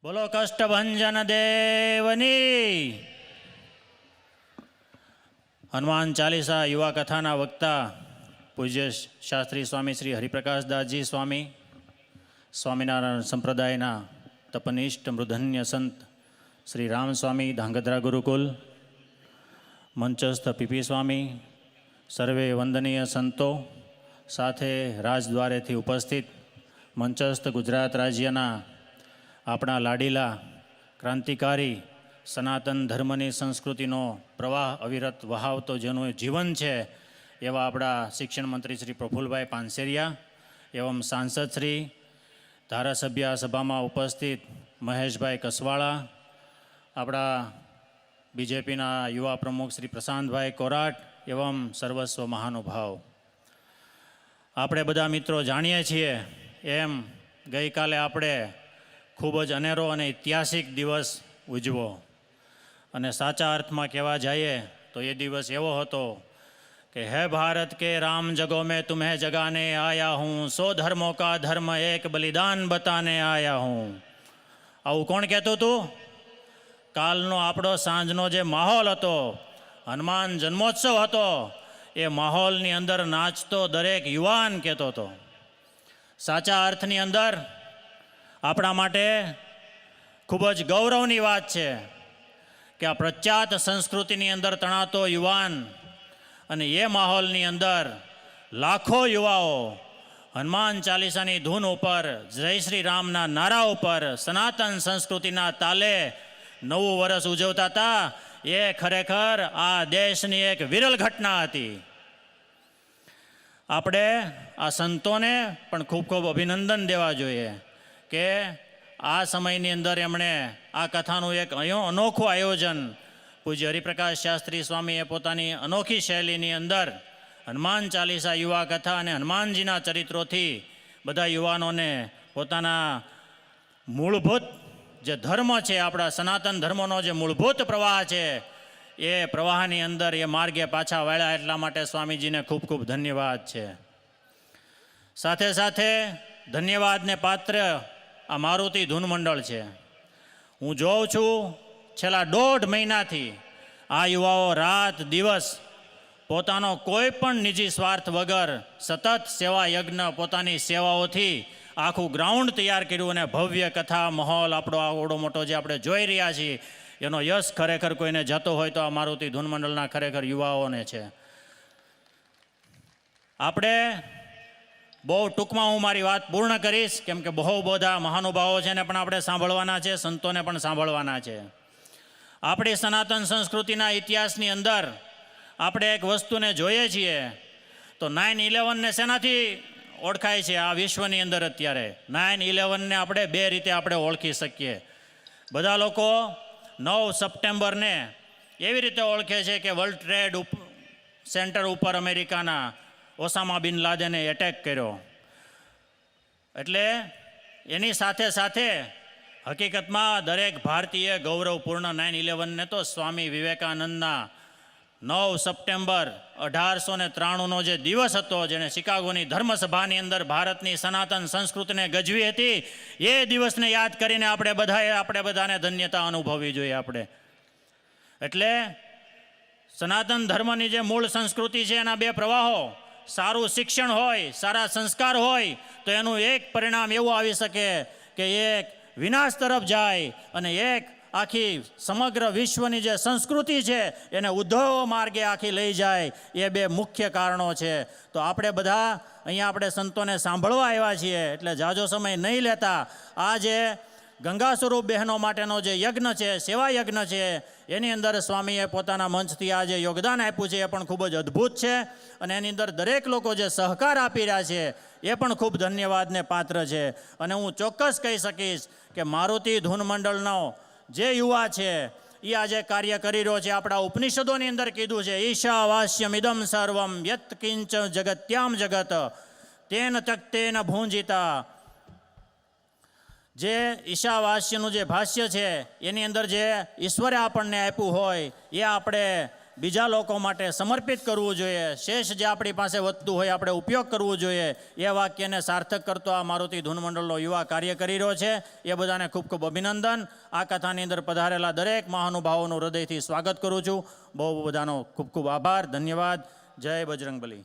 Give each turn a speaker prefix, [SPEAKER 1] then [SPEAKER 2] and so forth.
[SPEAKER 1] બોલો કષ્ટભંજન દેવની. હનુમાન ચાલીસા યુવા કથાના વક્તા પૂજ્ય શાસ્ત્રી સ્વામી શ્રી હરિપ્રકાશદાસજી સ્વામી, સ્વામિનારાયણ સંપ્રદાયના તપનિષ્ઠ મૃધન્ય સંત શ્રી રામ સ્વામી ધાંગધ્રા ગુરુકુલ, મંચસ્થ પીપી સ્વામી, સર્વે વંદનીય સંતો, સાથે રાજદ્વારેથી ઉપસ્થિત મંચસ્થ ગુજરાત રાજ્યના આપણા લાડીલા ક્રાંતિકારી સનાતન ધર્મની સંસ્કૃતિનો પ્રવાહ અવિરત વહાવતો જેનું જીવન છે એવા આપણા શિક્ષણ મંત્રી શ્રી પ્રફુલભાઈ પાનસેરિયા, એવમ સાંસદ શ્રી, ધારાસભ્ય સભામાં ઉપસ્થિત મહેશભાઈ કસવાળા, આપણા બીજેપીના યુવા પ્રમુખ શ્રી પ્રશાંતભાઈ કોરાટ, એવમ સર્વસ્વ મહાનુભાવ. આપણે બધા મિત્રો જાણીએ છીએ એમ ગઈકાલે આપણે ખૂબ જ અનેરો અને ઐતિહાસિક દિવસ ઉજવો, અને સાચા અર્થમાં કહેવા જઈએ તો એ દિવસ એવો હતો કે હે ભારત કે રામ જગો મેં તુમ્હે જગાને આયા હું, સો ધર્મો કા ધર્મ એક બલિદાન બતાને આયા હું. આવું કોણ કહેતું હતું? કાલનો આપણો સાંજનો જે માહોલ હતો, હનુમાન જન્મોત્સવ હતો, એ માહોલની અંદર નાચતો દરેક યુવાન કહેતો હતો. સાચા અર્થની અંદર આપણા માટે ખૂબ જ ગૌરવની વાત છે કે આ પ્રખ્યાત સંસ્કૃતિની અંદર તણાતો યુવાન અને એ માહોલની અંદર લાખો યુવાઓ હનુમાન ચાલીસાની ધૂન ઉપર, જય શ્રી રામના નારા ઉપર, સનાતન સંસ્કૃતિના તાલે નવું વર્ષ ઉજવતા હતા. એ ખરેખર આ દેશની એક વિરલ ઘટના હતી. આપણે આ સંતોને પણ ખૂબ ખૂબ અભિનંદન દેવા જોઈએ કે આ સમયની અંદર એમણે આ કથાનું એક અનોખું આયોજન પૂજ્ય હરિપ્રકાશ શાસ્ત્રી સ્વામીએ પોતાની અનોખી શૈલીની અંદર હનુમાન ચાલીસા યુવા કથા અને હનુમાનજીના ચરિત્રોથી બધા યુવાનોને પોતાના મૂળભૂત જે ધર્મ છે, આપણા સનાતન ધર્મનો જે મૂળભૂત પ્રવાહ છે, એ પ્રવાહની અંદર એ માર્ગે પાછા વાળ્યા. એટલા માટે સ્વામીજીને ખૂબ ખૂબ ધન્યવાદ છે. સાથે સાથે ધન્યવાદને પાત્ર આ મારુતિ ધૂન મંડળ છે. હું જોઉં છું છેલ્લા 1.5 મહિનાથી આ યુવાઓ રાત દિવસ પોતાનો કોઈ પણ નિજી સ્વાર્થ વગર સતત સેવા યજ્ઞ, પોતાની સેવાઓથી આખું ગ્રાઉન્ડ તૈયાર કર્યું, અને ભવ્ય કથા માહોલ આપણો આવડો મોટો જે આપણે જોઈ રહ્યા છીએ એનો યશ ખરેખર કોઈને જતો હોય તો આ મારુતિ ધૂન મંડળના ખરેખર યુવાઓને છે. આપણે બહુ ટૂંકમાં હું મારી વાત પૂર્ણ કરીશ, કેમ કે બહુ બધા મહાનુભાવો છે ને પણ આપણે સાંભળવાના છે, સંતોને પણ સાંભળવાના છે. આપણી સનાતન સંસ્કૃતિના ઇતિહાસની અંદર આપણે એક વસ્તુને જોઈએ છીએ તો 9/11ને શેનાથી ઓળખાય છે આ વિશ્વની અંદર? અત્યારે 9/11ને આપણે 2 રીતે આપણે ઓળખી શકીએ. બધા લોકો 9 સપ્ટેમ્બરને એવી રીતે ઓળખે છે કે વર્લ્ડ ટ્રેડ સેન્ટર ઉપર અમેરિકાના ઓસામા બિન લાદેને એટેક કર્યો. એટલે એની સાથે સાથે હકીકતમાં દરેક ભારતીય ગૌરવપૂર્ણ 9/11ને તો સ્વામી વિવેકાનંદના 9 સપ્ટેમ્બર 1893નો જે દિવસ હતો, જેણે શિકાગોની ધર્મસભાની અંદર ભારતની સનાતન સંસ્કૃતિને ગજવી હતી, એ દિવસને યાદ કરીને આપણે બધાને ધન્યતા અનુભવવી જોઈએ. આપણે એટલે સનાતન ધર્મની જે મૂળ સંસ્કૃતિ છે એના 2 પ્રવાહો, સારું શિક્ષણ હોય, સારા સંસ્કાર હોય તો એનું એક પરિણામ એવું આવી શકે કે એક વિનાશ તરફ જાય અને એક આખી સમગ્ર વિશ્વની જે સંસ્કૃતિ છે એને ઉદ્ધવ માર્ગે આખી લઈ જાય. એ 2 મુખ્ય કારણો છે. તો આપણે બધા અહીંયા આપણે સંતોને સાંભળવા આવ્યા છીએ એટલે જાજો સમય નહીં લેતા આ જે ગંગા સ્વરૂપ બહેનો માટેનો જે યજ્ઞ છે, સેવા યજ્ઞ છે, એની અંદર સ્વામીએ પોતાના મંચથી આ જે યોગદાન આપ્યું છે એ પણ ખૂબ જ અદ્ભુત છે. અને એની અંદર દરેક લોકો જે સહકાર આપી રહ્યા છે એ પણ ખૂબ ધન્યવાદને પાત્ર છે. અને હું ચોક્કસ કહી શકીશ કે મારુતિ ધૂન મંડળનો જે યુવા છે એ આજે કાર્ય કરી રહ્યો છે. આપણા ઉપનિષદોની અંદર કીધું છે, ઈશાવાસ્યમિદમ સર્વમ યત કિંચ જગત્યામ જગત તેન તક્તેન ભૂંજિતા. જે ઈશાવાસ્યનું જે ભાષ્ય છે એની અંદર જે ઈશ્વરે આપણને આપ્યું હોય એ આપણે બીજા લોકો માટે સમર્પિત કરવું જોઈએ, શેષ જે આપણી પાસે વધતું હોય આપણે ઉપયોગ કરવો જોઈએ, એ વાક્યને સાર્થક કરતો આ મારુતિ ધૂન મંડળનો યુવા કાર્ય કરી રહ્યો છે. એ બધાને ખૂબ ખૂબ અભિનંદન. આ કથાની અંદર પધારેલા દરેક મહાનુભાવોનું હૃદયથી સ્વાગત કરું છું. બહુ બધાનો ખૂબ ખૂબ આભાર, ધન્યવાદ. જય બજરંગબલી.